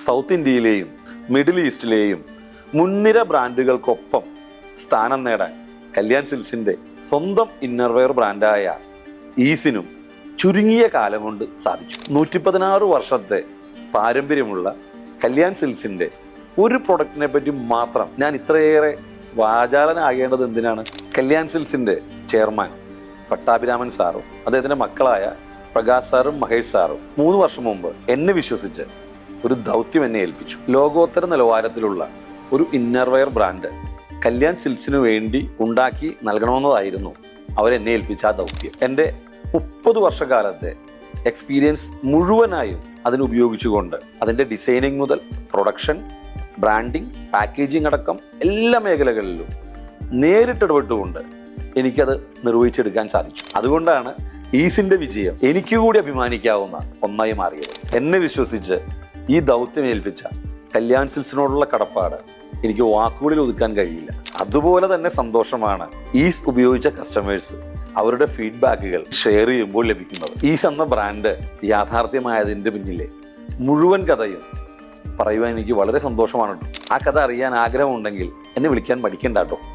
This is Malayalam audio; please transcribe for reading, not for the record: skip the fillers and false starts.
സൗത്ത് ഇന്ത്യയിലെയും മിഡിൽ ഈസ്റ്റിലെയും മുൻനിര ബ്രാൻഡുകൾക്കൊപ്പം സ്ഥാനം നേടാൻ കല്യാൺ സിൽക്സിൻ്റെ സ്വന്തം ഇന്നർവെയർ ബ്രാൻഡായ ഈസിനും ചുരുങ്ങിയ കാലം കൊണ്ട് സാധിച്ചു. 116 വർഷത്തെ പാരമ്പര്യമുള്ള കല്യാൺ സിൽക്സിൻ്റെ ഒരു പ്രൊഡക്റ്റിനെ പറ്റി മാത്രം ഞാൻ ഇത്രയേറെ വാചാലനാകേണ്ടത് എന്തിനാണ്? കല്യാൺ സിൽക്സിൻ്റെ ചെയർമാൻ പട്ടാഭിരാമൻ സാറും അദ്ദേഹത്തിൻ്റെ മക്കളായ പ്രകാശ് സാറും മഹേഷ് സാറും 3 വർഷം മുമ്പ് എന്നെ വിശ്വസിച്ച് ഒരു ദൗത്യം എന്നെ ഏൽപ്പിച്ചു. ലോകോത്തര നിലവാരത്തിലുള്ള ഒരു ഇന്നർവെയർ ബ്രാൻഡ് കല്യാൺ സിൽക്സിന് വേണ്ടി ഉണ്ടാക്കി നൽകണമെന്നതായിരുന്നു അവരെന്നെ ഏൽപ്പിച്ച ആ ദൗത്യം. എൻ്റെ 30 വർഷക്കാലത്തെ എക്സ്പീരിയൻസ് മുഴുവനായും അതിനുപയോഗിച്ചുകൊണ്ട് അതിൻ്റെ ഡിസൈനിങ് മുതൽ പ്രൊഡക്ഷൻ, ബ്രാൻഡിങ്, പാക്കേജിംഗ് അടക്കം എല്ലാ മേഖലകളിലും നേരിട്ടിടപെട്ടുകൊണ്ട് എനിക്കത് നിർവഹിച്ചെടുക്കാൻ സാധിച്ചു. അതുകൊണ്ടാണ് ഈസിൻ്റെ വിജയം എനിക്ക് കൂടി അഭിമാനിക്കാവുന്ന ഒന്നായി മാറിയത്. എന്നെ വിശ്വസിച്ച് ഈ ദൗത്യം ഏൽപ്പിച്ച കല്യാൺ സിൽക്സിനോടുള്ള കടപ്പാട് എനിക്ക് വാക്കുകളിൽ ഒതുക്കാൻ കഴിയില്ല. അതുപോലെ തന്നെ സന്തോഷമാണ് ഈസ് ഉപയോഗിച്ച കസ്റ്റമേഴ്സ് അവരുടെ ഫീഡ്ബാക്കുകൾ ഷെയർ ചെയ്യുമ്പോൾ ലഭിക്കുന്നത്. ഈസ് എന്ന ബ്രാൻഡ് യാഥാർത്ഥ്യമായതിൻ്റെ പിന്നിലെ മുഴുവൻ കഥയും പറയുവാൻ എനിക്ക് വളരെ സന്തോഷമാണ് കേട്ടോ. ആ കഥ അറിയാൻ ആഗ്രഹമുണ്ടെങ്കിൽ എന്നെ വിളിക്കാൻ മടിക്കണ്ട കേട്ടോ.